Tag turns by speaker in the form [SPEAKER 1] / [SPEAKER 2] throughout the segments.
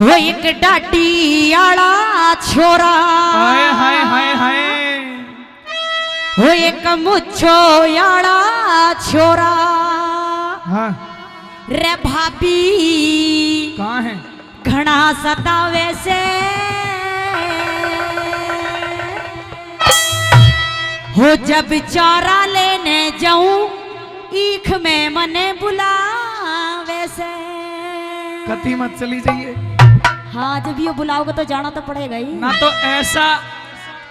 [SPEAKER 1] वो एक डाटी आला छोरा,
[SPEAKER 2] हाय हाय हाय हाय,
[SPEAKER 1] वो एक मुच्छो आला छोरा।
[SPEAKER 2] हाँ
[SPEAKER 1] रे भाभी
[SPEAKER 2] कहाँ है?
[SPEAKER 1] घना सतावे से हो, जब चारा लेने जाऊं ईख में मने बुलावे से।
[SPEAKER 2] कथी मत चली जाइए
[SPEAKER 1] हाँ, जब ये बुलाओगे तो जाना तो पड़ेगा ही
[SPEAKER 2] ना, तो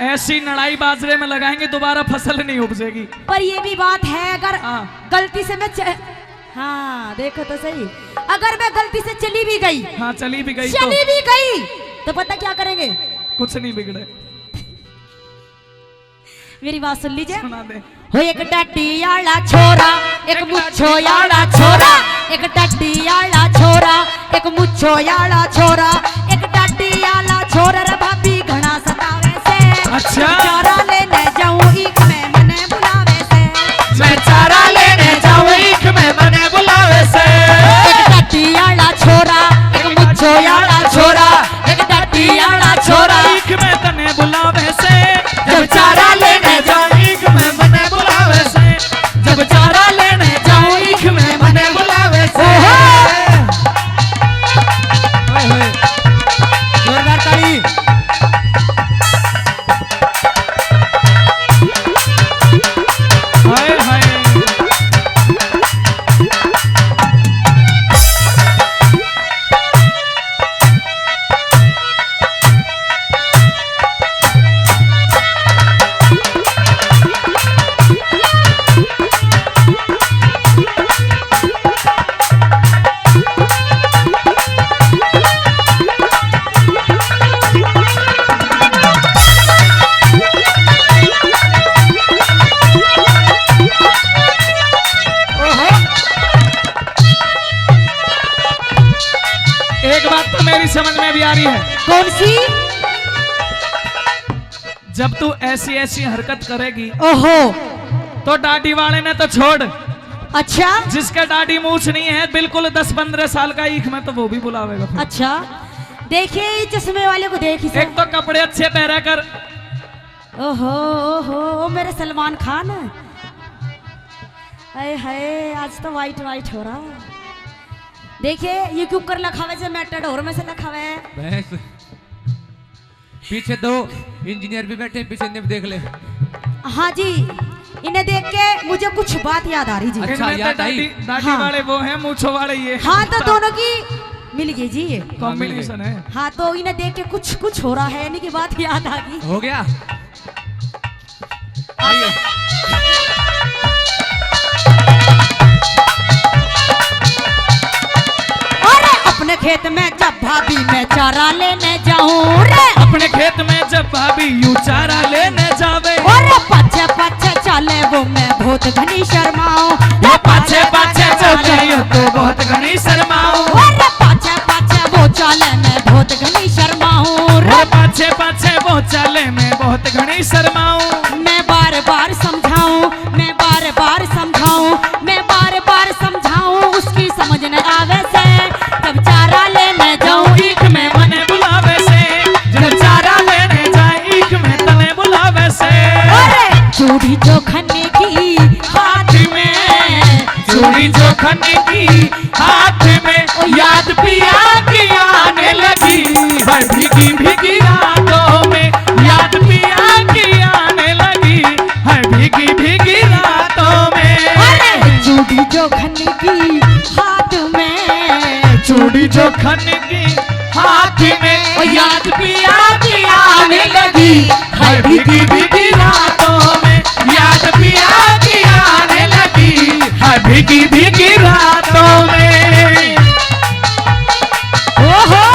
[SPEAKER 2] ऐसी लड़ाई बाजरे में लगाएंगे दोबारा फसल नहीं उपजेगी।
[SPEAKER 1] पर ये भी बात है, अगर
[SPEAKER 2] हाँ।
[SPEAKER 1] गलती से मैं हाँ देखो तो सही, अगर मैं गलती से चली भी गई,
[SPEAKER 2] हाँ चली भी गई
[SPEAKER 1] तो पता क्या करेंगे?
[SPEAKER 2] कुछ नहीं बिगड़े।
[SPEAKER 1] मेरी बात सुन लीजिए।
[SPEAKER 2] सुना दे।
[SPEAKER 1] हो एक डटी आला छोरा, एक मुच्छो आला छोरा, एक डटी आला छोरा, एक मुच्छो आला छोरा, एक डटी आला छोरा। रे भाभी घना सतावे से,
[SPEAKER 2] अच्छा।
[SPEAKER 1] चारा लेने जाऊं ईख में मने बुलावे से,
[SPEAKER 2] मैं चारा लेने जाऊं ईख में मने बुलावे से।
[SPEAKER 1] एक डटी आला छोरा, एक मुच्छो आला छोरा, एक डटी आला छोरा।
[SPEAKER 2] ईख में तने बुलावे से,
[SPEAKER 1] जब चारा लेने
[SPEAKER 2] जाऊं ईख में मने बुलावे से, जब चारा लेने जाऊं ईख में मने बुलावे से।
[SPEAKER 3] जोरदार ताली।
[SPEAKER 2] हाय हाय, एक बात तो मेरी समझ में भी आ रही है।
[SPEAKER 1] कौन सी?
[SPEAKER 2] जब तू ऐसी ऐसी हरकत करेगी
[SPEAKER 1] ओहो,
[SPEAKER 2] तो दाढ़ी वाले ने तो छोड़,
[SPEAKER 1] अच्छा
[SPEAKER 2] जिसका दाढ़ी मूछ नहीं है बिल्कुल 10-15 साल का ईख में, तो वो भी बुलावेगा।
[SPEAKER 1] अच्छा। देखिए चश्मे वाले को देख
[SPEAKER 2] एक तो कपड़े अच्छे पहना कर।
[SPEAKER 1] ओहो ओहो, मेरे सलमान खान। अरे हाय, आज तो वाइट वाइट हो रहा। देखिए ये क्यों कर लखावे से मैटाडोर में से लखावे है।
[SPEAKER 3] बस पीछे दो इंजीनियर भी बैठे, पीछे ने देख ले।
[SPEAKER 1] हाँ जी, इन्हें देख के मुझे कुछ बात याद आ रही जी।
[SPEAKER 3] अच्छा,
[SPEAKER 2] इनमें तो
[SPEAKER 3] याद आई।
[SPEAKER 2] दाढ़ी
[SPEAKER 1] हाँ।
[SPEAKER 2] वाले वो हैं, मूछों वाले ये।
[SPEAKER 1] हाँ, तो दोनों की मिल गई जी ये।
[SPEAKER 2] कॉम्बिनेशन है।
[SPEAKER 1] हाँ, तो इन्हें देख के कुछ कुछ हो रहा है, यानी कि बात याद आ गई।
[SPEAKER 3] हो गया। आइए
[SPEAKER 1] अरे अपने खेत में जब भाभी मैं चारा लेने जाऊं रे,
[SPEAKER 2] अपने खेत में जब भाभी यूं चारा लेने जावे,
[SPEAKER 1] और पाछे पाछे चले वो मैं बहुत घनी शर्माऊं।
[SPEAKER 2] वो पाछे पाछे चले तो बहुत घनी शर्माऊं।
[SPEAKER 1] और पाछे पाछे वो चले मैं बहुत घनी शर्माऊं रे।
[SPEAKER 2] वो पाछे पाछे वो चले मैं बहुत घनी शर्माऊं।
[SPEAKER 1] मैं बार बार समझाऊं, मैं बार बार समझाऊं, मैं बार बार समझाऊं, उसकी समझ न आवे से। जब चारा लेने जाऊं
[SPEAKER 2] ईख में मने बुलावे से, जब चारा लेने जाए ईख में तने बुलावे से।
[SPEAKER 1] अरे चूड़ी चोखन की हाथ में,
[SPEAKER 2] चूड़ी चोखन की हाथ में, याद पिया की आने लगी है भीगी भीगी रातों में, याद पिया की आने लगी है भीगी भीगी रातों में।
[SPEAKER 1] अरे चूड़ी चोखन की हाथ में,
[SPEAKER 2] चूड़ी चोखन की हाथ में, याद पिया की आने लगी है भीगी भीगी रातों में, याद पिया की आने लगी है भीगी भीगी रातों में।
[SPEAKER 1] ओहो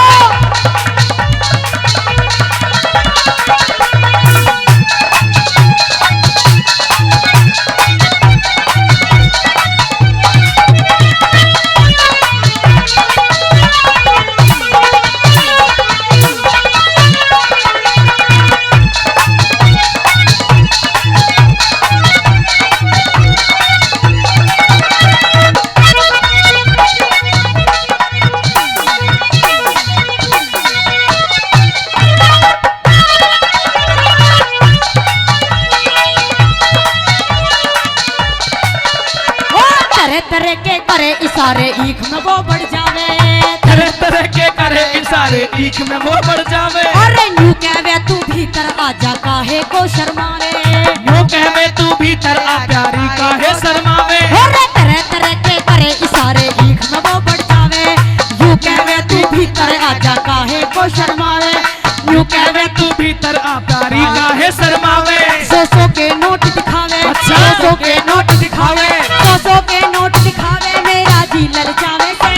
[SPEAKER 1] इशारे ईख में वो बढ़ जावे,
[SPEAKER 2] तरह तरह के करे इशारे ईख में वो बढ़ जावे।
[SPEAKER 1] अरे यूं कहवे तू भीतर आजा काहे को शर्मावे,
[SPEAKER 2] यूं कहवे तू भीतर आ प्यारी काहे शर्मावे।
[SPEAKER 1] अरे तरह तरह के करे इशारे ईख में वो बढ़ जावे, यूं कहवे तू भीतर आजा काहे को शर्मावे,
[SPEAKER 2] यूं कहवे तू भीतर आ प्यारी काहे शर्मावे।
[SPEAKER 1] 100 के नोट दिखावे,
[SPEAKER 2] अच्छा।
[SPEAKER 1] 100 के नोट दिखावे, 100 के नोट दिखावे, मेरा जी ललचावे से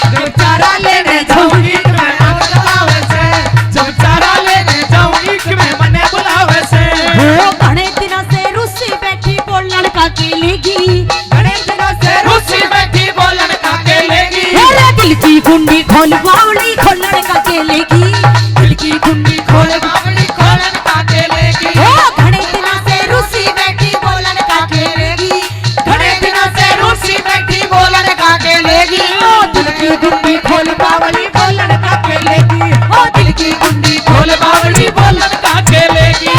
[SPEAKER 2] जब चारा लेने जाऊं ईख में मन बुलावे से, जब चारा लेने जाऊं ईख में मने बुलावे से।
[SPEAKER 1] वो घणे दिनों से रूसी बैठी बोलन का केलेगी,
[SPEAKER 2] घणे दिनों से रूसी बैठी बोलन का केलेगी।
[SPEAKER 1] अरे दिल की कुंडी खोल बावली खोलन का केलेगी,
[SPEAKER 2] दिल की कुंडी खोल बावली खोलन का केलेगी।
[SPEAKER 1] ओ घणे दिनों से रूसी बैठी बोलन का केलेगी,
[SPEAKER 2] घणे दिनों से रूसी बैठी बोलन का केलेगी।
[SPEAKER 1] ओ दिल की कुंडी खोल बावली
[SPEAKER 2] बोलन का केलेगी। ओ दिल की कुंडी खोल बावली बोलन का केलेगी।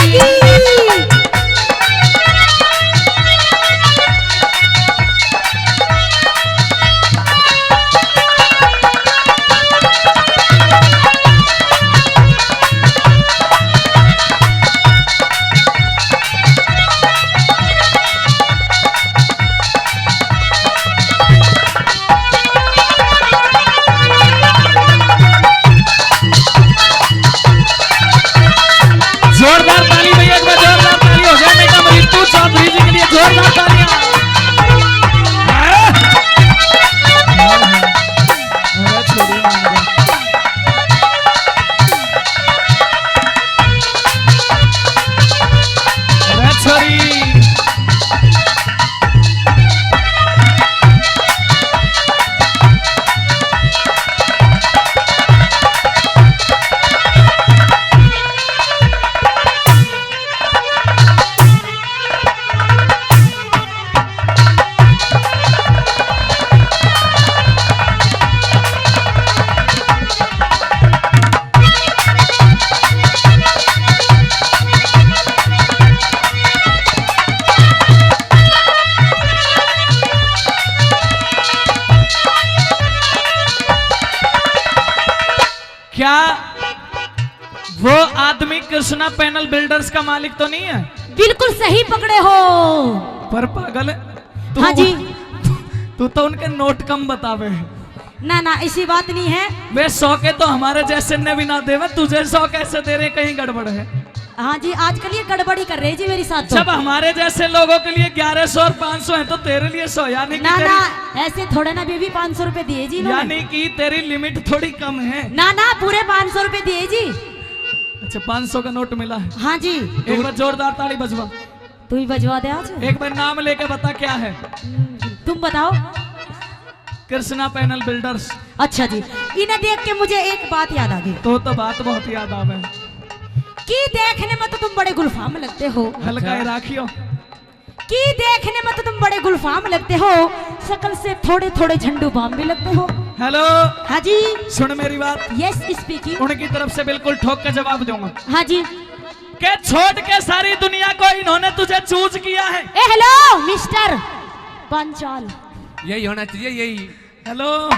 [SPEAKER 2] जोरदार ताली भैया, एक बार जोरदार ताली हो जाए। मेरा मृत्यु चौधरी जी के लिए जोरदार तालियां। अरे छोरी क्या वो आदमी कृष्णा पैनल बिल्डर्स का मालिक तो नहीं है?
[SPEAKER 1] बिल्कुल सही पकड़े हो।
[SPEAKER 2] पर पागल है तू।
[SPEAKER 1] हाँ जी।
[SPEAKER 2] तू तो उनके नोट कम बतावे।
[SPEAKER 1] ना ना ऐसी बात नहीं है।
[SPEAKER 2] वे 100 के तो हमारे जैसे ने भी ना देवे, तुझे 100 कैसे दे रहे? कहीं गड़बड़ है।
[SPEAKER 1] हाँ जी आजकल ये गड़बड़ी कर रही जी मेरी साथ तो।
[SPEAKER 2] जब हमारे जैसे लोगों के लिए 1100 और 500 है तो तेरे लिए 100, यानी कि
[SPEAKER 1] ना
[SPEAKER 2] तेरी,
[SPEAKER 1] ना ऐसे थोड़े ना भी 500 रुपए दिए जी इन्होंने।
[SPEAKER 2] यानी कि तेरी लिमिट थोड़ी कम है।
[SPEAKER 1] ना ना पूरे 500 रुपए दिए जी।
[SPEAKER 2] अच्छा 500 का नोट मिला है।
[SPEAKER 1] हाँ जी
[SPEAKER 2] एक बार जोरदार ताली बजवा।
[SPEAKER 1] तू ही बजवा दे आज।
[SPEAKER 2] एक बार नाम लेके बता क्या है।
[SPEAKER 1] तुम बताओ।
[SPEAKER 2] Krishna panel builders.
[SPEAKER 1] अच्छा जी इन्हें देख के मुझे एक बात याद आ गई।
[SPEAKER 2] तो बात बहुत याद आवे
[SPEAKER 1] कि देखने में तो तुम बड़े गुलफाम लगते हो।
[SPEAKER 2] हल्का ही राखियो।
[SPEAKER 1] कि देखने में तो तुम बड़े गुलफाम लगते हो, शकल से थोड़े थोड़े झंडू बाम भी लगते हो।
[SPEAKER 2] हेलो
[SPEAKER 1] हाँ जी
[SPEAKER 2] सुन मेरी बात।
[SPEAKER 1] Yes speaking.
[SPEAKER 2] उनकी तरफ से बिल्कुल ठोक के जवाब दूंगा।
[SPEAKER 1] हाँ जी।
[SPEAKER 2] के छोड़ के सारी दुनिया को इन्होंने तुझे चूज किया है।
[SPEAKER 1] ए हेलो मिस्टर पंचाल।
[SPEAKER 3] यही होना चाहिए, यही।
[SPEAKER 2] हेलो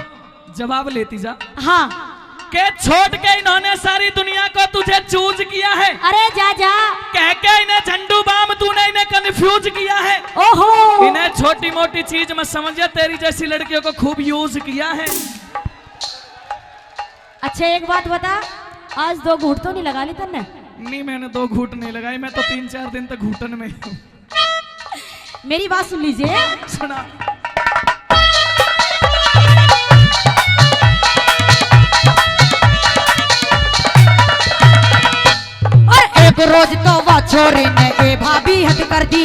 [SPEAKER 2] जवाब लेती जा।
[SPEAKER 1] हाँ
[SPEAKER 2] के छोड़ के इन्होंने सारी दुनिया को तुझे चूज किया है।
[SPEAKER 1] अरे जा जा।
[SPEAKER 2] कह के इन्हें झंडू बाम तूने इन्हें कंफ्यूज किया है।
[SPEAKER 1] ओहो
[SPEAKER 2] इन्हें छोटी मोटी चीज में समझे, तेरी जैसी लड़कियों को खूब यूज किया है।
[SPEAKER 1] अच्छा एक बात बता, आज 2 घूंट तो नहीं लगा ली तन्ने?
[SPEAKER 2] नहीं मैंने 2 घूंट नहीं लगाई, मैं तो 3-4 दिन तक घूटन में हूँ।
[SPEAKER 1] मेरी बात सुन लीजिए।
[SPEAKER 2] सुना।
[SPEAKER 1] एक रोज तो वो छोरे ने ए भाभी हद कर दी।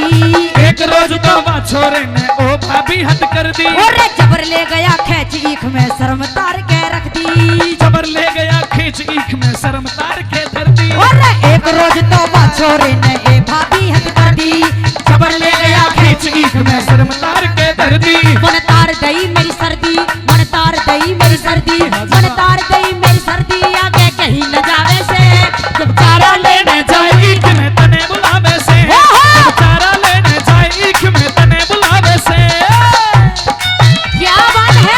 [SPEAKER 2] एक रोज तो वो छोरे ने ओ भाभी हद कर दी।
[SPEAKER 1] और जबर ले गया खींच ईख में शर्म तार के रख दी।
[SPEAKER 2] जबर ले गया खींच ईख में शर्म तार के धर दी।
[SPEAKER 1] और एक रोज तो वो छोरे ने ए भाभी हद कर दी।
[SPEAKER 2] जबर ले गया खींच ईख में शर्म तार के धर दी।
[SPEAKER 1] मन तार दई मेरी सर्दी, मन तार दई मेरी सर्दी, मन तार दई मेरी सर्दी, आगे कहीं न जावे से जब चारा लेने
[SPEAKER 2] जाए ईख में तने बुलावे से। जब चारा लेने जाए ईख में तने बुलावे से।
[SPEAKER 1] क्या बात है।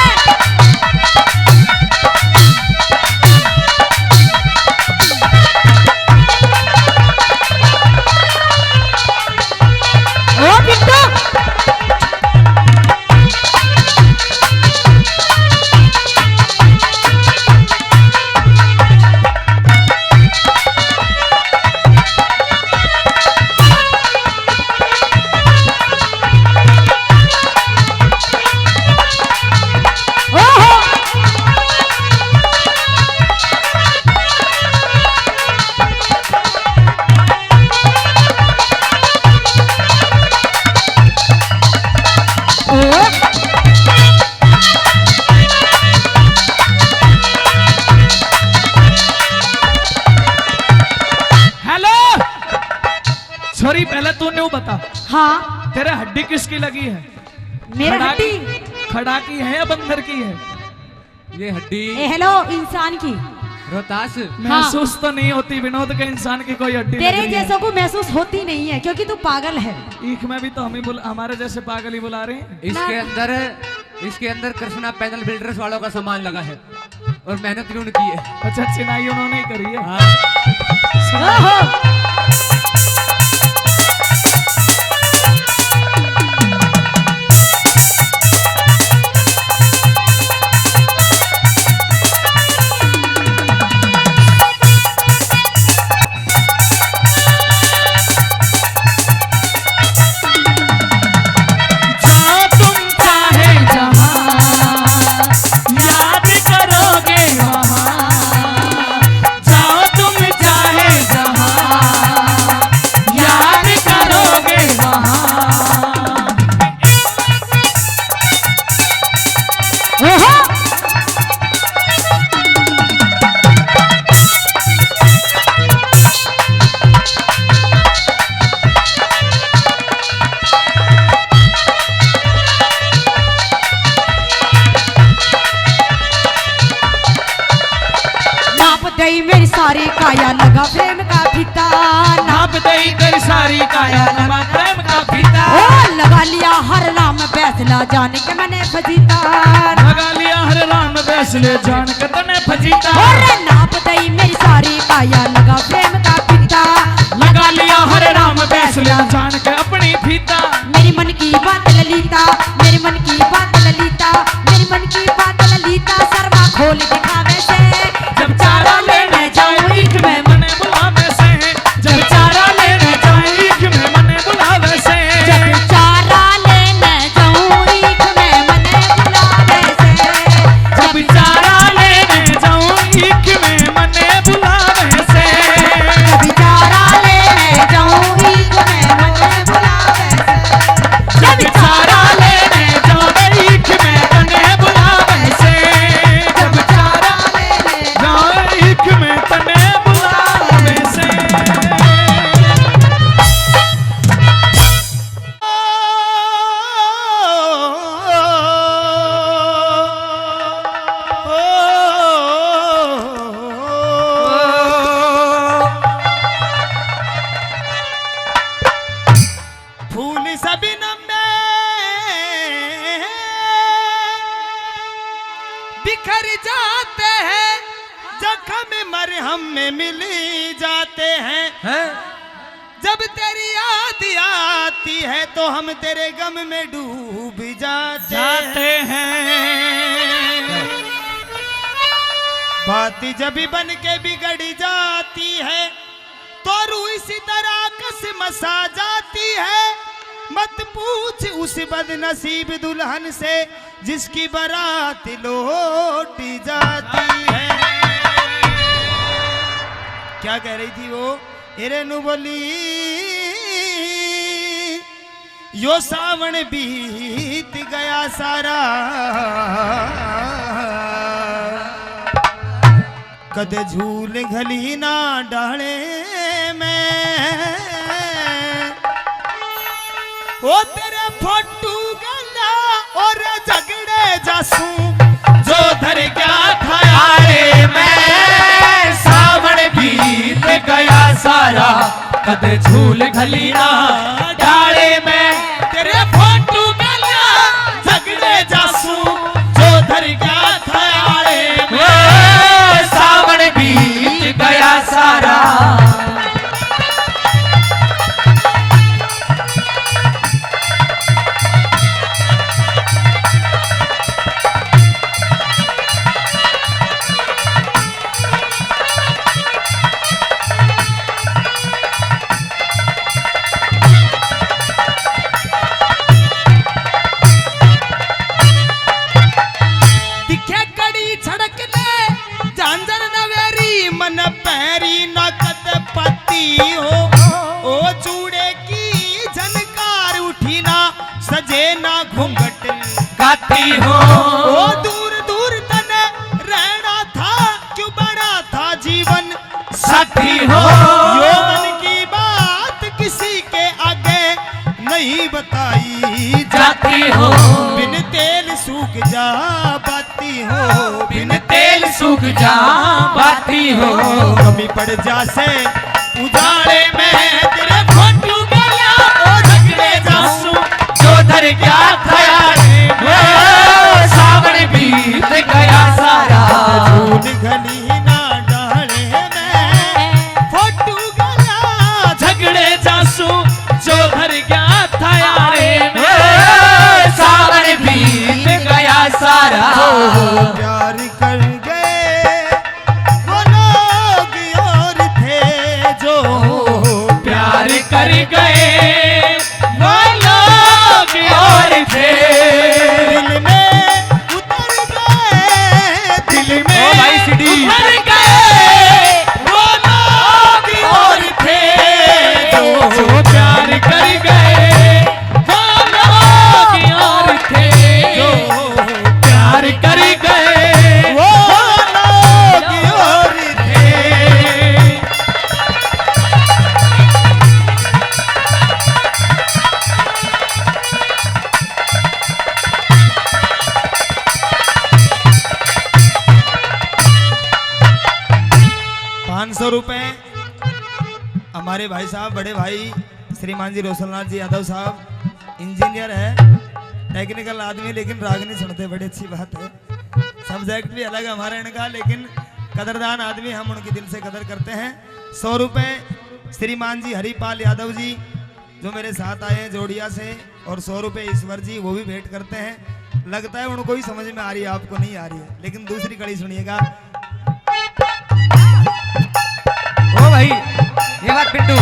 [SPEAKER 2] छोरी पहले तू न्यू बता,
[SPEAKER 1] हाँ
[SPEAKER 2] तेरे हड्डी किसकी लगी है?
[SPEAKER 1] मेरा
[SPEAKER 2] खड़ा
[SPEAKER 1] हड्डी
[SPEAKER 2] खड़ा की है या बंदर की है?
[SPEAKER 3] ये हड्डी
[SPEAKER 1] हेलो इंसान की।
[SPEAKER 3] रोहतास
[SPEAKER 2] महसूस तो नहीं होती विनोद के इंसान की कोई हड्डी
[SPEAKER 1] तेरे
[SPEAKER 2] लग रही है।
[SPEAKER 1] जैसों को महसूस होती नहीं है क्योंकि तू पागल है।
[SPEAKER 2] ईख में भी तो हमारे जैसे पागल ही बुला रहे हैं।
[SPEAKER 3] इसके अंदर कृष्णा पैनल बिल्डर्स वालों का सामान लगा है और मेहनत भी उनकी है।
[SPEAKER 2] अच्छा चिनाई उन्होंने ही करी है।
[SPEAKER 3] हाँ।
[SPEAKER 1] ओहो। मेरी सारी काया लगा प्रेम का फीता,
[SPEAKER 2] नाप दई तेरी सारी काया लगा प्रेम का फीता।
[SPEAKER 1] ओ लगा लिया हर नाम फैसला जान के मैंने फजीता,
[SPEAKER 2] लगा लिया हर नाम फैसले जान के तने फजीता।
[SPEAKER 1] और नाप दई मेरी सारी काया लगा प्रेम का फीता,
[SPEAKER 2] लगा लिया हर नाम फैसला जान के अपनी फीता।
[SPEAKER 1] मेरी मन की बात ललिता, मेरी मन की बात ललिता, मेरी मन की बात ललिता, शर्मा खोल दिखावे से
[SPEAKER 2] जब चारा लेने जाऊं ईख में मने बुलावे से, जब चारा लेने जाऊं ईख में मने बुलावे से,
[SPEAKER 1] जब चारा लेने जाऊं ईख में मने बुलावे से,
[SPEAKER 2] जब चारा लेने जाऊं ईख में मने बुलावे से,
[SPEAKER 1] जब चारा लेने जाऊं ईख में मने बुलावे से,
[SPEAKER 2] जब चारा लेने जाऊं ईख में मने बुलावे से, जब चारा लेने जाऊं ईख में तने बुलावे से। फूल सभी नम्बे बिखर जाते हैं, जख्म मरहम में मिल जाते हैं।
[SPEAKER 3] हैं?
[SPEAKER 2] जब तेरी याद आती है तो हम तेरे गम में डूब जाते हैं। बात जब भी बन के बिगड़ जाती है तो रूह इसी तरह कसमसा जाती है। मत पूछ उस बदनसीब दुल्हन से जिसकी बारात लौट जाती है। क्या कह रही थी वो? हिरेनु बोली यो सावन बीत गया सारा, कदे झूल घली ना डाले में, ओ तेरे फोटू गला और झगड़े जासू जो धर क्या खाया रे मैं। सावन बीत गया सारा, कदे झूल घली ना डाले में, तेरे फोटू गला झगड़े जासू जो धर क्या खाया रे मैं। सावन बीत गया सारा। दिखे कड़ी छड़कने झांझर नवेरी, मन पैरी नकद पत्ती हो। ओ चूड़े की झनकार उठी ना, सजे ना घूंघट गाती हो। ओ दूर दूर तने रहना था, क्यों बड़ा था जीवन साथी हो। यो मन की बात किसी के बताई
[SPEAKER 4] जाती हो,
[SPEAKER 2] बिन तेल सूख जा बाती हो,
[SPEAKER 4] बिन तेल सूख जा बाती हो।
[SPEAKER 2] कमी पड़ जा से उजाड़े में तेरे फोटू गया ओ झगड़े जासू
[SPEAKER 4] जो धर क्या खयाले में, सावन बीत गया सारा।
[SPEAKER 2] झूठ घनी ना डाले में फोटू गया
[SPEAKER 4] झगड़े जासू जो धर गया था यारे में, सावन बीत गया सारा।
[SPEAKER 2] प्यार कर गए वो लोग और थे जो
[SPEAKER 4] प्यार कर गए वो लोग और थे,
[SPEAKER 2] दिल में उतर गए,
[SPEAKER 4] दिल में
[SPEAKER 3] ओ भाई सीडी।
[SPEAKER 4] उतर गए वो लोग और थे, जो प्यार कर गए वो लोग और थे,
[SPEAKER 2] जो
[SPEAKER 4] प्यार कर गए
[SPEAKER 2] वो लोग और थे। 500 रुपए हमारे भाई साहब, बड़े भाई श्रीमान जी रोशनलाल जी यादव साहब, इंजीनियर है, टेक्निकल आदमी, लेकिन राग नहीं सुनते, बड़ी अच्छी बात है। सब्जेक्ट भी अलग है हमारा इनका, लेकिन कदरदान आदमी, हम उनकी दिल से कदर करते हैं। 100 रुपए श्रीमान जी हरिपाल यादव जी जो मेरे साथ आए हैं जोड़िया से, और 100 रुपए ईश्वर जी, वो भी भेंट करते हैं। लगता है उनको ही समझ में आ रही है, आपको नहीं आ रही है, लेकिन दूसरी कड़ी सुनिएगा।
[SPEAKER 3] ओ भाई ये बात पिंटू।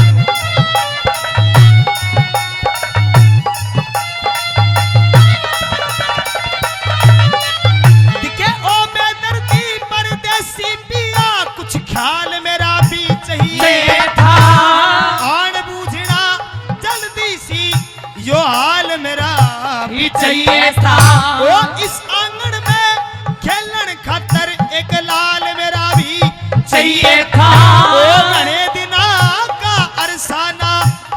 [SPEAKER 2] दिखे ओ बेदर्दी परदेसी पिया, कुछ ख्याल मेरा भी चाहिए
[SPEAKER 4] था,
[SPEAKER 2] आन बूझना जल्दी सी यो हाल मेरा
[SPEAKER 4] भी चाहिए था।
[SPEAKER 2] ओ इस आंगन में खेलन खातर एक लाल मेरा भी
[SPEAKER 4] चाहिए था,
[SPEAKER 2] ओ घने दिना का अरसाना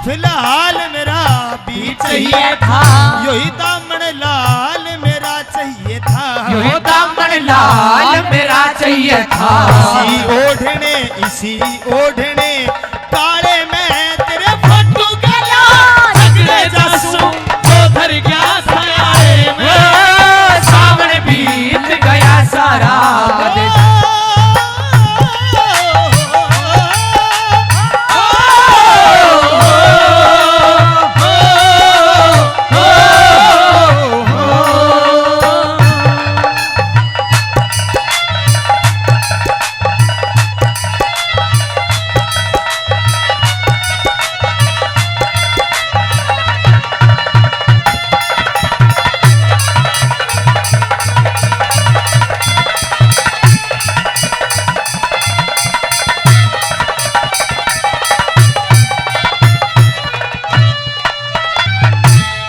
[SPEAKER 2] फिलहाल मेरा भी
[SPEAKER 4] चाहिए था,
[SPEAKER 2] यही दामन लाल मेरा चाहिए था,
[SPEAKER 4] यो दामन लाल मेरा चाहिए था।
[SPEAKER 2] इसी ओढ़ने काले में तेरे फोटू गया
[SPEAKER 4] झगड़े जासू जो धर गया सारे में, सावन बीत गया सारा।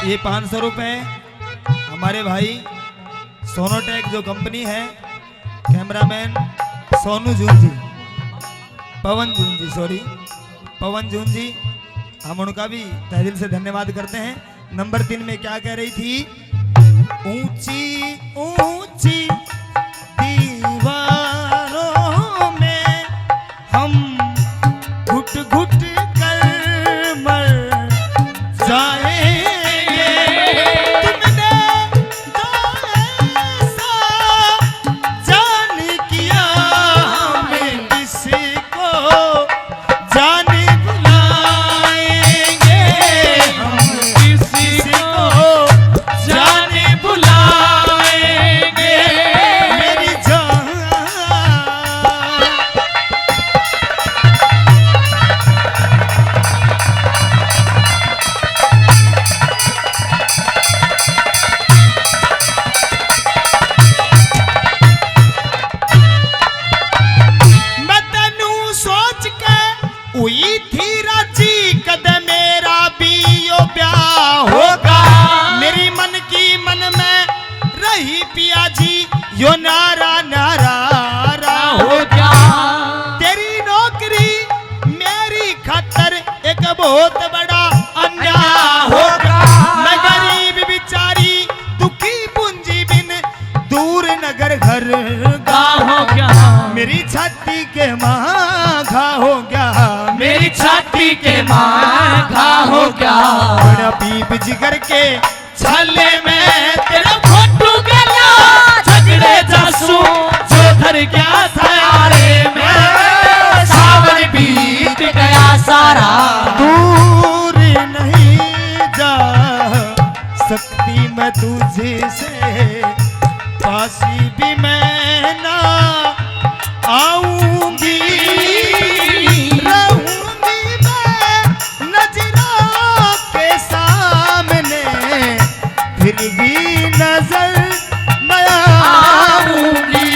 [SPEAKER 2] ये 500 रुपए हमारे भाई सोनोटेक जो कंपनी है, कैमरामैन सोनू जून जी, पवन जून जी, सॉरी पवन जून जी, हम उनका भी तहे दिल से धन्यवाद करते हैं। नंबर 3 में क्या कह रही थी? ऊंची ऊंची दीवारों में हम घुट घुट कर मर जाएंगे, तुमने जो ऐसा जान किया हमें किसको जान बुलाएंगे, हम किसको
[SPEAKER 4] जान बुलाएंगे।
[SPEAKER 2] मेरी जान। मैं तेनू सोच के हुई थी राजी, कद मेरा भी यो ब्याह होगा, मेरी मन की मन में रही पिया जी यो नारा नारा
[SPEAKER 4] हो क्या
[SPEAKER 2] तेरी नौकरी मेरी खातर एक बहुत बड़ा अन्याय होगा, घा हो गया,
[SPEAKER 4] मेरी छाती के मां घा हो गया,
[SPEAKER 2] बड़ा पीप जिगर के
[SPEAKER 4] छल्ले में तेरा फोटू गया, झगड़े जासू जो धर गया था यारे में, सावन बीत गया सारा,
[SPEAKER 2] दूर नहीं जा सकती मैं तुझे से, पासी भी मैं ना आऊंगी, रहूंगी मैं नजरों के सामने, फिर भी नजर न आऊंगी,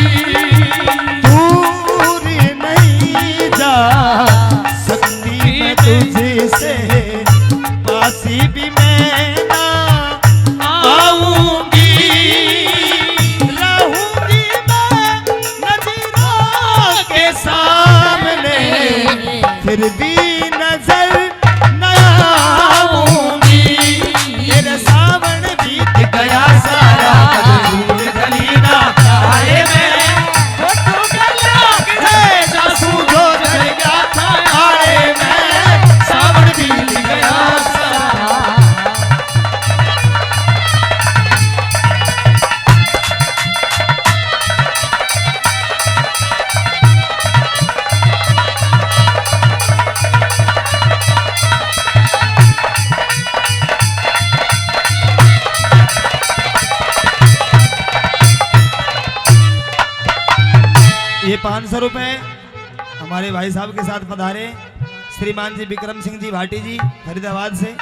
[SPEAKER 2] दूर नहीं जा सकती मैं तुझे से, पासी भी मैं ना आऊंगी, रहूंगी मैं नजरों के सामने, फिर भी नजर न आऊंगी, तेरे सावन बीत गया सारा, धूल धली ना आए में, फोटो गया गिरे जासू जो धर गया था आए में, सावन बीत गया सारा। ये 500 रुपए हमारे भाई साहब के साथ पधारे श्रीमान जी विक्रम सिंह जी भाटी जी फरीदाबाद से,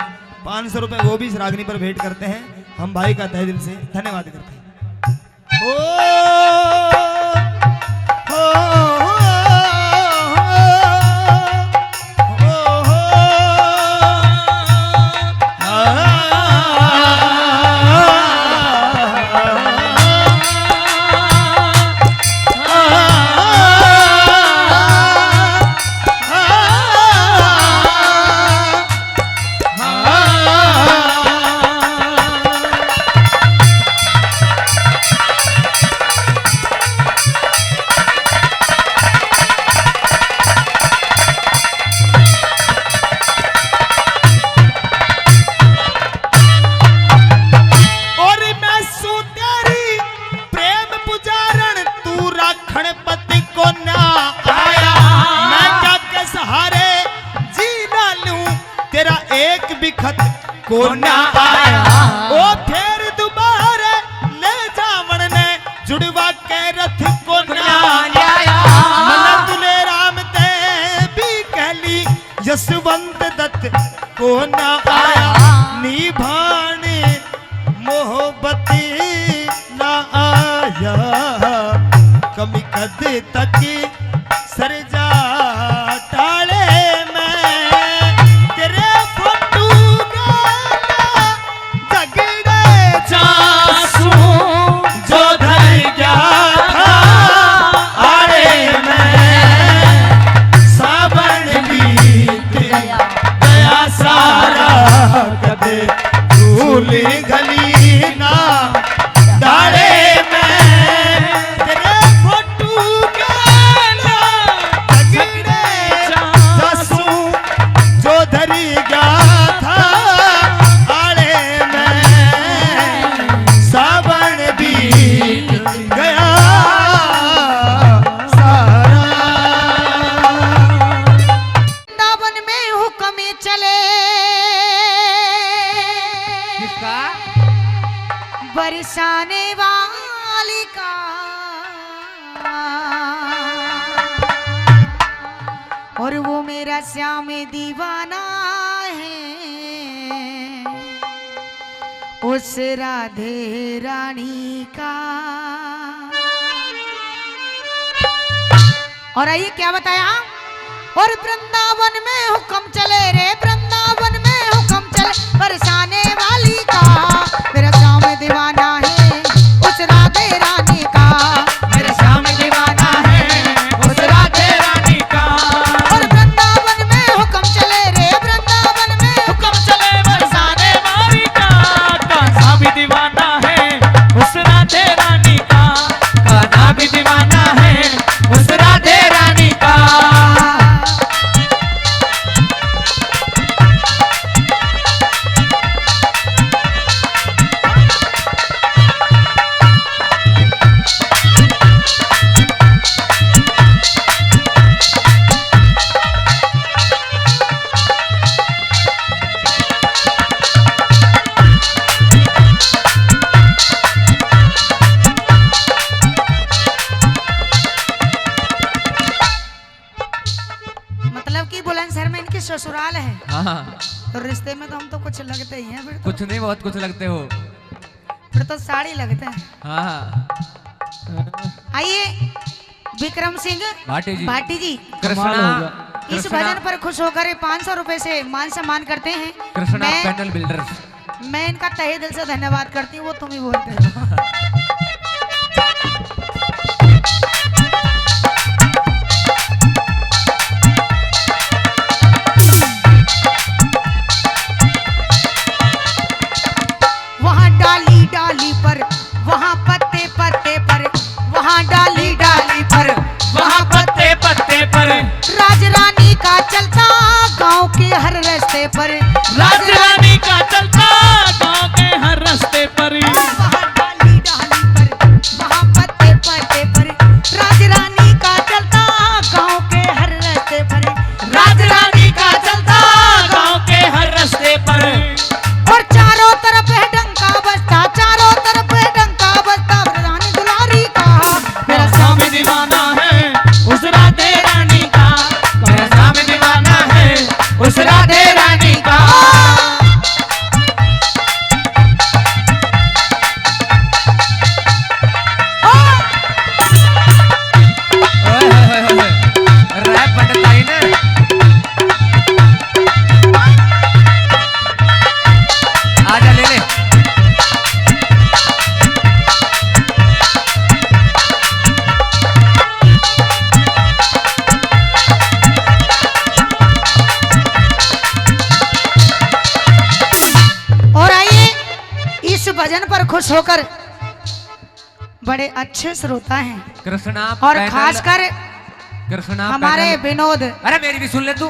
[SPEAKER 2] 500 रुपए वो भी इस रागनी पर भेंट करते हैं, हम भाई का तहे दिल से धन्यवाद करते हैं। को ना आया ओ फिर दोबारा ले जावण ने जुड़वा के रथ को ना आया मन तुले राम ते भी कहली यशवंत दत्त को ना आया निभाने मोहब्बती ना आया कमी कद तक सरजा टाले में तेरे फोटू गाना झगड़े जासू जो धर गया था आड़े में सावन बीत गया सारा कदे धूल गली ना डाले
[SPEAKER 1] बरसाने वाली का और वो मेरा श्याम दीवाना है उस राधे रानी का। और आइए क्या बताया और वृंदावन में हुक्म चले रे वृंदावन में हुक्म चले बरसाने वाली का मेरा श्याम दीवाना है उस राधे रानी का
[SPEAKER 4] मेरे श्याम दीवाना है उस राधे रानी का।
[SPEAKER 1] और वृंदावन में हुक्म चले रे वृंदावन में
[SPEAKER 4] हुक्म चले बरसाने वाली का कान्हा भी दीवाना है उस राधे रानी का कान्हा भी दीवाना है उस राधे रानी का।
[SPEAKER 1] मतलब कि बुलंदशहर में इनकी ससुराल है,
[SPEAKER 3] हाँ
[SPEAKER 1] तो रिश्ते में तो हम तो कुछ लगते ही हैं, फिर
[SPEAKER 3] कुछ नहीं बहुत कुछ लगते हो।
[SPEAKER 1] तो साड़ी लगते हैं।
[SPEAKER 3] हाँ
[SPEAKER 1] आइए विक्रम सिंह
[SPEAKER 3] भाटी जी,
[SPEAKER 1] भाटी जी
[SPEAKER 3] कृष्णा
[SPEAKER 1] इस भजन पर खुश होकर 500 रुपए से मान सम्मान करते हैं।
[SPEAKER 3] Krishna panel builders.
[SPEAKER 1] मैं इनका तहे दिल से धन्यवाद करती हूँ, वो तुम ही बोलते हो। वहाँ डाली डाली पर, वहाँ पत्ते पत्ते पर, वहाँ डाली डाली पर,
[SPEAKER 4] वहाँ पत्ते पत्ते पर
[SPEAKER 1] राज रानी का चलता गांव के हर रास्ते पर,
[SPEAKER 4] राजरानी का चलता गांव के हर रास्ते पर
[SPEAKER 1] वहाँ डाली डाली पर, वहाँ पत्ते पत्ते पर, राज रानी का चलता गांव के हर रास्ते पर,
[SPEAKER 4] राजरानी का चलता गांव के हर रास्ते पर
[SPEAKER 1] और चारों तरफ है डंका बजता, चारों तरफ है डंका बजता, रानी दुलारी का
[SPEAKER 4] मेरा स्वामी दीवाना है उस राधे रानी का, मेरा स्वामी दीवाना है उस राधे रानी का।
[SPEAKER 3] रैप पंडित आई ने आजा ले ले।
[SPEAKER 1] और आइए इस भजन पर खुश होकर बड़े अच्छे श्रोता हैं
[SPEAKER 3] कृष्णा
[SPEAKER 1] और
[SPEAKER 3] पैनल-
[SPEAKER 1] खासकर
[SPEAKER 3] कृष्णा
[SPEAKER 1] हमारे
[SPEAKER 3] पैनल-
[SPEAKER 1] विनोद
[SPEAKER 3] अरे मेरी भी सुन ले तू।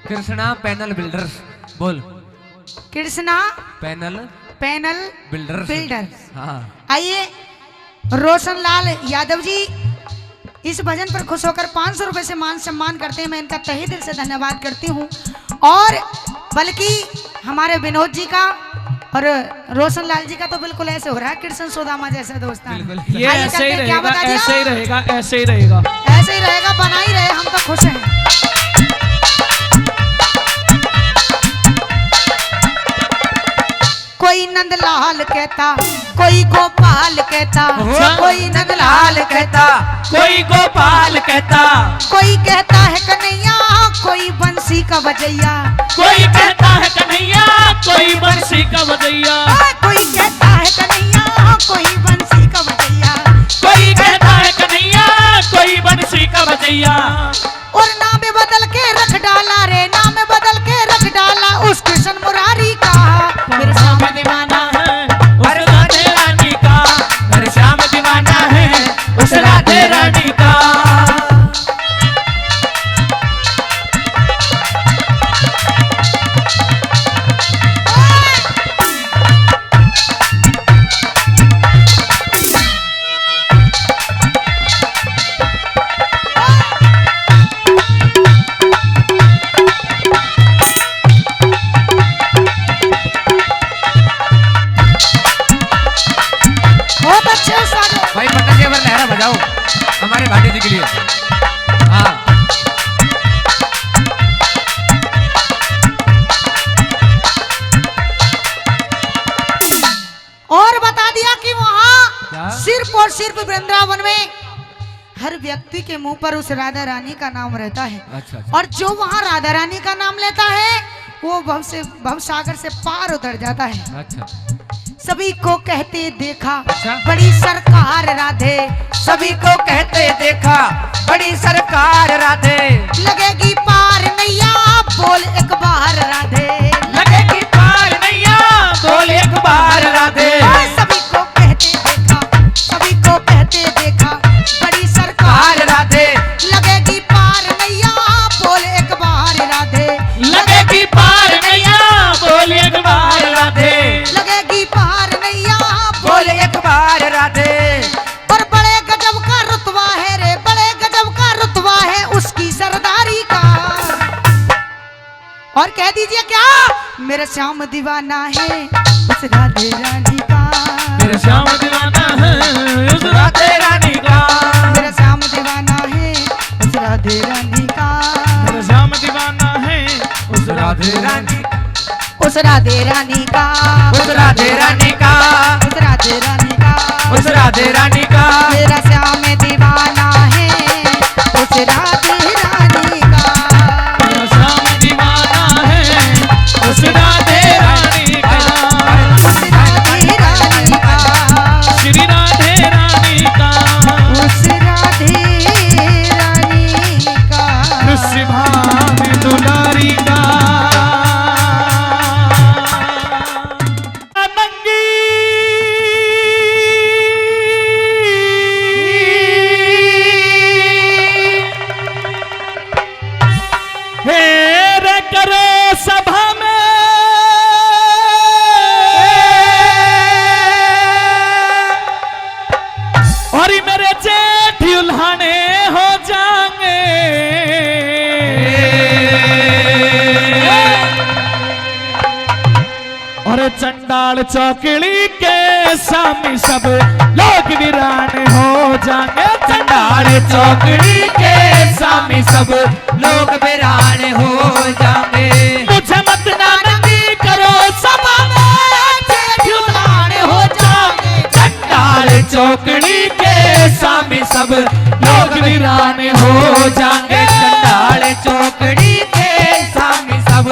[SPEAKER 3] कृष्णा पैनल बिल्डर्स बोल।
[SPEAKER 1] Krishna
[SPEAKER 3] panel
[SPEAKER 1] panel
[SPEAKER 3] builders.
[SPEAKER 1] Builders.
[SPEAKER 3] हाँ
[SPEAKER 1] आइए रोशन लाल यादव जी इस भजन पर खुश होकर 500 रुपए से मान सम्मान करते हैं। मैं इनका तहे दिल से धन्यवाद करती हूँ। और बल्कि हमारे विनोद जी का और रोशन लाल जी का तो बिल्कुल ऐसे हो रहा है कृष्ण सुदामा जैसा दोस्तान।
[SPEAKER 3] बिल्कुल।
[SPEAKER 4] ये
[SPEAKER 1] आइए
[SPEAKER 4] ऐसे
[SPEAKER 1] करते
[SPEAKER 4] ही
[SPEAKER 1] हैं, क्या
[SPEAKER 4] रहेगा,
[SPEAKER 1] बता दिया?
[SPEAKER 4] ऐसे ही रहेगा, ऐसे ही रहेगा।
[SPEAKER 1] ऐसे ही रहेगा, बना ही रहे, हम तो खुश हैं। कोई नंदलाल कहता, कोई गोपाल कहता, कोई नंदलाल कहता,
[SPEAKER 4] कोई गोपाल कहता,
[SPEAKER 1] कोई कहता है कन्हैया, कोई बंसी का बजैया,
[SPEAKER 4] कोई कहता है कन्हैया, कोई बंसी का बजैया,
[SPEAKER 1] कोई कहता है कन्हैया, कोई बंसी का बजैया,
[SPEAKER 4] कोई कहता है कन्हैया, कोई बंसी का बजैया।
[SPEAKER 1] और नाम बदल के रख डाला रे, नाम बदल के रख डाला उस कृष्ण मुरारी का। मेरे
[SPEAKER 4] श्याम दीवाना है उस राधे रानी का, मेरे श्याम दीवाना है उस राधे रानी का।
[SPEAKER 1] बहुत अच्छे स्वागत।
[SPEAKER 3] भाई पन्ना जी अगर लहरा बजाओ हमारे भाटी जी के लिए। हाँ
[SPEAKER 1] और बता दिया कि
[SPEAKER 3] क्या?
[SPEAKER 1] वहाँ सिर्फ और सिर्फ वृंदावन में हर व्यक्ति के मुंह पर उस राधा रानी का नाम रहता है।
[SPEAKER 3] अच्छा, अच्छा।
[SPEAKER 1] और जो वहाँ राधा रानी का नाम लेता है वो भव सागर से पार उतर जाता है।
[SPEAKER 3] अच्छा
[SPEAKER 1] सभी को कहते देखा
[SPEAKER 3] अच्छा।
[SPEAKER 1] बड़ी सरकार राधे,
[SPEAKER 3] सभी को कहते देखा बड़ी सरकार राधे,
[SPEAKER 1] लगेगी पार नैया बोल एक बार राधे,
[SPEAKER 4] लगेगी पार नैया बोल एक बार राधे।
[SPEAKER 1] सभी को कहते देखा, सभी को कहते देखा बड़ी सरकार
[SPEAKER 3] राधे,
[SPEAKER 1] लगेगी पार नैया बोल एक बार राधे,
[SPEAKER 4] लगेगी पार नैया बोल एक बार राधे,
[SPEAKER 1] लगेगी पार नैया
[SPEAKER 3] बोल एक बार राधे।
[SPEAKER 1] और बड़े गजब का रुतबा है रे, बड़े गजब का रुतबा है उसकी सरदारी का। और कह दीजिए क्या, मेरा श्याम दीवाना है उस राधे रानी का,
[SPEAKER 4] मेरे श्याम दीवाना है उस राधे रानी का,
[SPEAKER 1] मेरा श्याम दीवाना है उस राधे रानी का।
[SPEAKER 4] मेरे
[SPEAKER 3] राधे रानी,
[SPEAKER 1] उस राधे रानी का,
[SPEAKER 3] उस राधे रानी का,
[SPEAKER 1] उस राधे रानी का,
[SPEAKER 3] उस राधे रानी का,
[SPEAKER 1] मेरा श्याम दीवाना है उस राधे रानी का।
[SPEAKER 4] मेरा श्याम दीवाना है उस राधे रानी का,
[SPEAKER 1] उस राधे रानी का,
[SPEAKER 4] श्री राधे रानी का,
[SPEAKER 1] उस राधे रानी का,
[SPEAKER 4] कृष्ण भाव दुलारी का। हेरे करो सभा में और मेरे जेठ उल्हाने हो जाएंगे। और चंडाल चौकड़ी के सामी सब लोग वीरान हो जाएंगे। चंडाल चौकड़ी के सामी सब
[SPEAKER 3] लोग वीरान हो जाएंगे।
[SPEAKER 4] मुझे मत नानंदी करो सभा में जेठ उल्हाने हो जाएंगे। चंडाल चौकड़ी के सामी सब लोग वीरान हो जाएंगे।
[SPEAKER 3] चंडाल चौकड़ी के सामी सब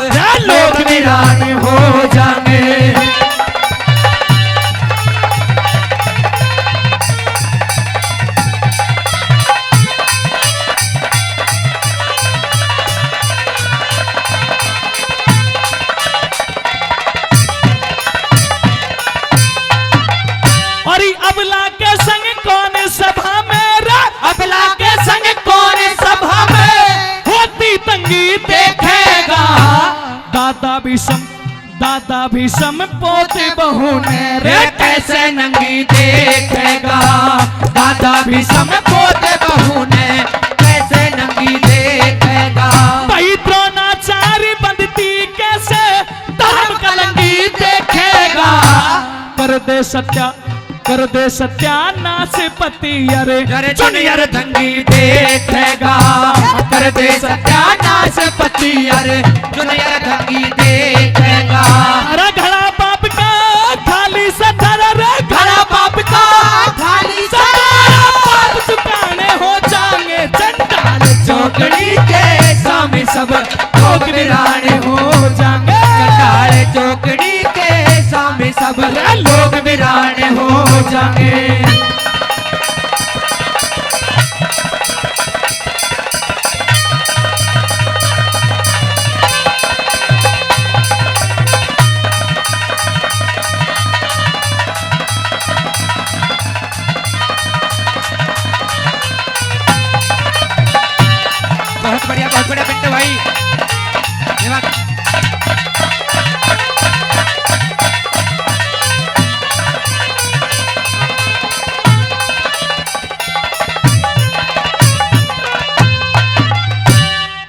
[SPEAKER 4] लोग वीरान हो जाएंगे। और अबला के संग कौन सभा में रा? अबला के संग कौन सभा में होती तंगी देखेगा। दादा भीषम पोते बहू ने रे कैसे नंगी देखेगा।
[SPEAKER 3] दादा भीषम पोते बहू ने कैसे नंगी देखेगा।
[SPEAKER 4] भाई द्रोणाचार्य बंदती कैसे धर्म कलंगी देखेगा। कर दे सत्यानाश पति अरे
[SPEAKER 3] चुनियर दंगी देखेगा। कर दे सत्यानाश पति अरे चुनियर दंगी देखेगा।
[SPEAKER 4] अरे घड़ा पाप का खाली सथर रे घड़ा पाप का
[SPEAKER 3] खाली
[SPEAKER 4] सारा पाप चुकाने हो जाएंगे। चंडाल
[SPEAKER 3] चौकड़ी के सामी सब लोग वीरान हो जाएंगे। चंडाल चौकड़ी के सामी सब लोग वीरान हो जाएंगे। बहुत बढ़िया पिंटू भाई।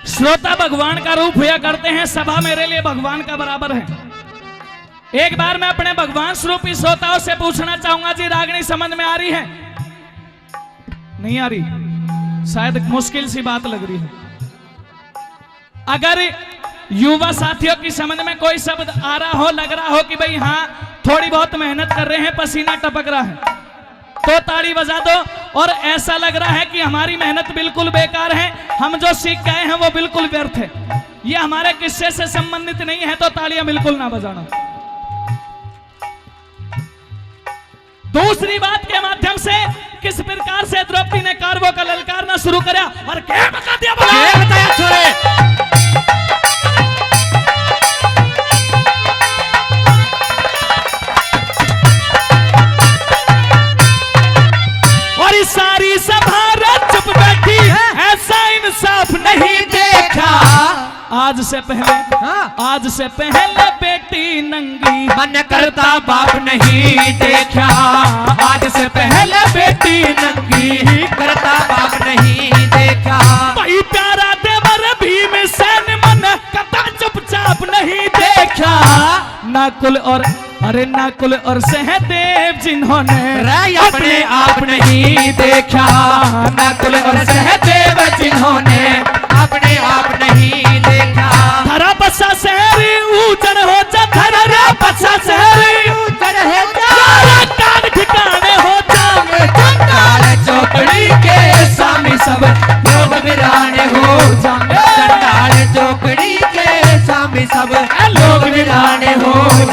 [SPEAKER 4] श्रोता भगवान का रूप हुआ करते हैं। सभा मेरे लिए भगवान का बराबर है। एक बार मैं अपने भगवान स्वरूपी श्रोताओं से पूछना चाहूंगा जी, रागनी समझ में आ रही है? नहीं आ रही? शायद मुश्किल सी बात लग रही है। अगर युवा साथियों की समझ में कोई शब्द आ रहा हो, लग रहा हो कि भाई हाँ थोड़ी बहुत मेहनत कर रहे हैं, पसीना टपक रहा है, तो ताड़ी बजा दो। और ऐसा लग रहा है कि हमारी मेहनत बिल्कुल बेकार है, हम जो सीख गए हैं वो बिल्कुल व्यर्थ है, ये हमारे किस्से से संबंधित नहीं है, तो तालियां बिल्कुल ना बजाना। दूसरी बात के माध्यम से किस प्रकार से द्रौपदी ने कारवों का ललकारना शुरू किया और क्या बता दिया,
[SPEAKER 3] बताया छोरे।
[SPEAKER 4] सारी सभा चुप बैठी, ऐसा इंसाफ नहीं देखा। आज से पहले बेटी नंगी
[SPEAKER 3] मन करता बाप नहीं देखा। आज से पहले बेटी नंगी करता बाप नहीं देखा।
[SPEAKER 4] भाई प्यारा देवर भीम सेन मन करता चुपचाप नहीं देखा। नाकुल और सहदेव जिन्होंने
[SPEAKER 3] अपने आप नहीं देखा। नाकुल और सहदेव जिन्होंने अपने आप नहीं देखा।
[SPEAKER 4] धरा बसा से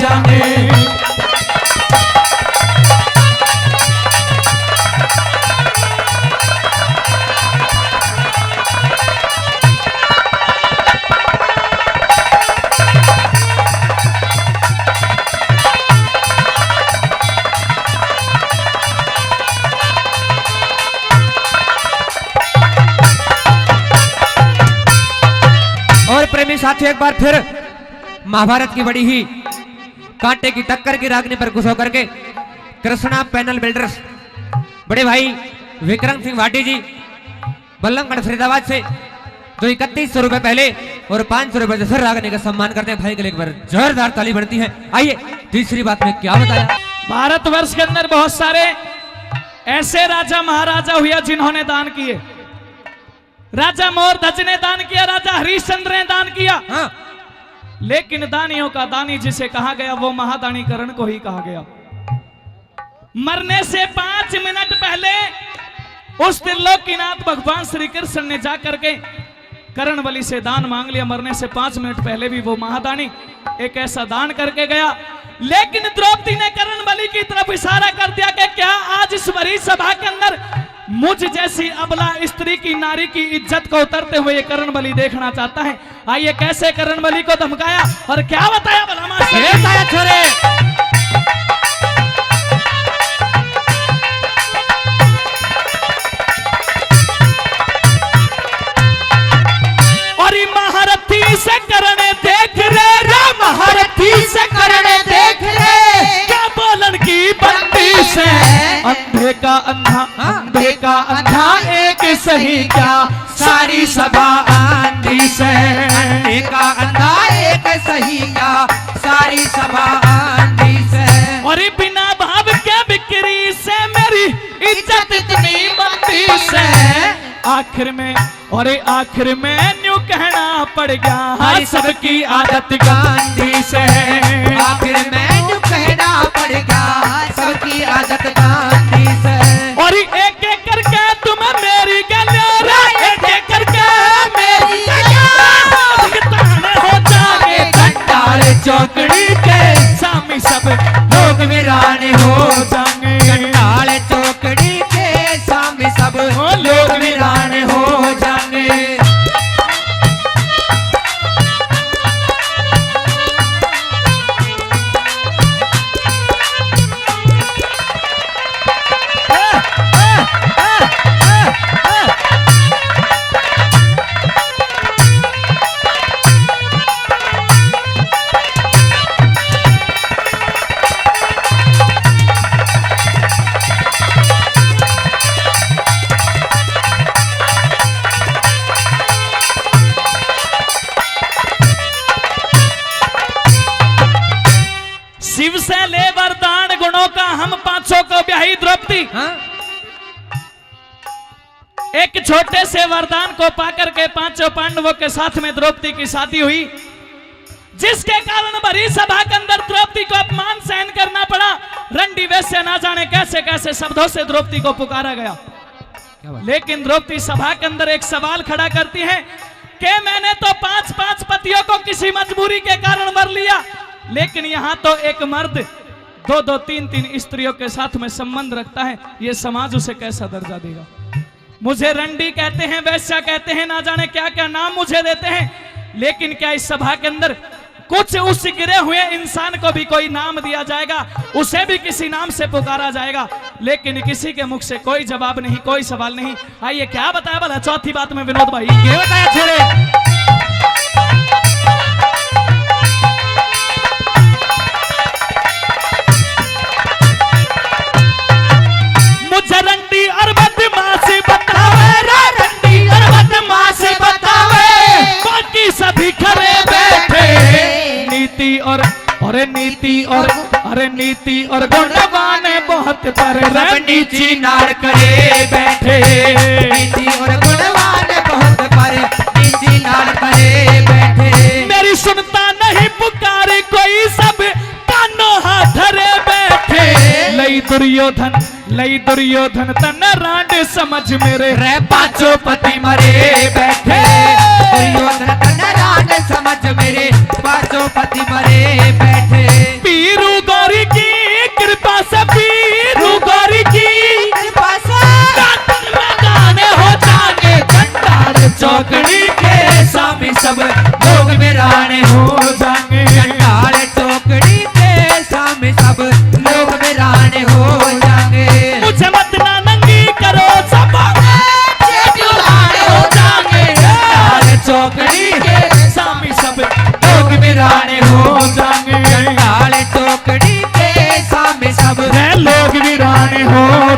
[SPEAKER 3] जाएंगे। और प्रेमी साथियों, एक बार फिर महाभारत की बड़ी ही कांटे की टक्कर की रागनी पर खुश होकर के कृष्णा पैनल बिल्डर्स बड़े भाई विक्रम सिंह भाटी जी बल्लमगढ़ फरीदाबाद से जो 3100 रुपए पहले और 500 रुपए से फिर रागनी का सम्मान करते हैं। भाई के लिए एक बार जोरदार ताली बढ़ती है। आइए तीसरी बात में क्या बताया।
[SPEAKER 2] भारतवर्ष के अंदर बहुत सारे ऐसे राजा महाराजा हुआ जिन्होंने दान किए। राजा मोरध्वज ने दान किया, राजा हरिश्चंद्र ने दान किया।
[SPEAKER 3] हाँ।
[SPEAKER 2] लेकिन दानियों का दानी जिसे कहा गया वो महादानी करण को ही कहा गया। मरने से 5 मिनट पहले उस त्रिलोकीनाथ भगवान श्री कृष्ण ने जाकर के करण बलि से दान मांग लिया। मरने से 5 मिनट पहले भी वो महादानी एक ऐसा दान करके गया। लेकिन द्रौपदी ने करण बलि की तरफ इशारा कर दिया कि क्या आज इस बड़ी सभा के अंदर मुझ जैसी अबला स्त्री की, नारी की इज्जत को उतरते हुए ये करण बलि देखना चाहता है। आइए कैसे करण बलि को धमकाया और क्या बताया भला
[SPEAKER 3] छोरे।
[SPEAKER 2] और महारथी से करण देख रे,
[SPEAKER 3] महारथी से करने देख ले,
[SPEAKER 2] क्या बोलन की बंदी से अंधे का अंधा,
[SPEAKER 3] अंधे का अंधा एक सही क्या, सारी सभा आंधी से। अंधे का अंधा एक सही क्या, सारी सभा आंधी से।
[SPEAKER 2] और बिना भाव के बिक्री से मेरी इज्जत इतनी मंदी से आखिर में, और आखिर में न्यू कहना पड़ गया हर सबकी आदत गांधी से।
[SPEAKER 3] आखिर में न्यू कहना पड़ेगा सबकी आदत गांधी से।
[SPEAKER 2] और एक एक करके तुम मेरी गलियारा, एक एक करके मेरी गलियारा हो जाए
[SPEAKER 3] कंटाल चौकड़ी के
[SPEAKER 2] सामी सब
[SPEAKER 3] लोग वीरान हो
[SPEAKER 2] जाएंगे।
[SPEAKER 3] कंटाल चौकड़ी के सामने सब लोग वीरान हो जाएंगे।
[SPEAKER 2] शिव से ले वरदान गुणों का हम पांचों को ब्याही द्रौपदी। एक छोटे से वरदान को पाकर के पांचों पांडवों के साथ में द्रौपदी की शादी हुई, जिसके कारण भरी सभा के अंदर द्रौपदी को अपमान सहन करना पड़ा। रंडी वैश्य ना जाने कैसे कैसे शब्दों से द्रौपदी को पुकारा गया। लेकिन द्रौपदी सभा के अंदर एक सवाल खड़ा करती है कि मैंने तो 5-5 पतियों को किसी मजबूरी के कारण वर लिया, लेकिन यहाँ तो एक मर्द 2-2, 3-3 स्त्रियों के साथ में संबंध रखता है। ये समाज उसे कैसा दर्जा देगा। मुझे रंडी कहते हैं, वैश्या कहते हैं, ना जाने क्या क्या नाम मुझे देते हैं, लेकिन क्या इस सभा के अंदर कुछ उस गिरे हुए इंसान को भी कोई नाम दिया जाएगा, उसे भी किसी नाम से पुकारा जाएगा? लेकिन किसी के मुख से कोई जवाब नहीं, कोई सवाल नहीं। आइए क्या बताया भला चौथी बात में विनोद भाई,
[SPEAKER 3] क्या बताया छोरे।
[SPEAKER 2] मुझे रंडी और बदमाश बतावे, रंडी और बदमाश बतावे, बाकी सभी खड़े बैठे नीति और नीति और गुणवान बहुत पर
[SPEAKER 3] नीची नाड़ करे बैठे। नीति और गुणवान बहुत पर नीची नाड़ करे बैठे।
[SPEAKER 2] मेरी सुनता नहीं पुकार कोई, सब कानों हाथ धरे बैठे। लई दुर्योधन तन रांड समझ मेरे
[SPEAKER 3] रे पांचों पति मरे बैठे। दुर्योधन तन रांड समझ मेरे पांचों पति मरे बैठे।
[SPEAKER 2] सब लोग वीराने हो जाएंगे।
[SPEAKER 3] चंडाल चौकड़ी के सामने सब लोग वीराने हो जाएंगे।
[SPEAKER 2] मुझे मत ना नंगी करो सब वीराने हो जाएंगे। चंडाल चौकड़ी के सामने सब लोग वीराने हो जाएंगे।
[SPEAKER 3] चंडाल चौकड़ी के सामने सब
[SPEAKER 2] लोग वीराने हो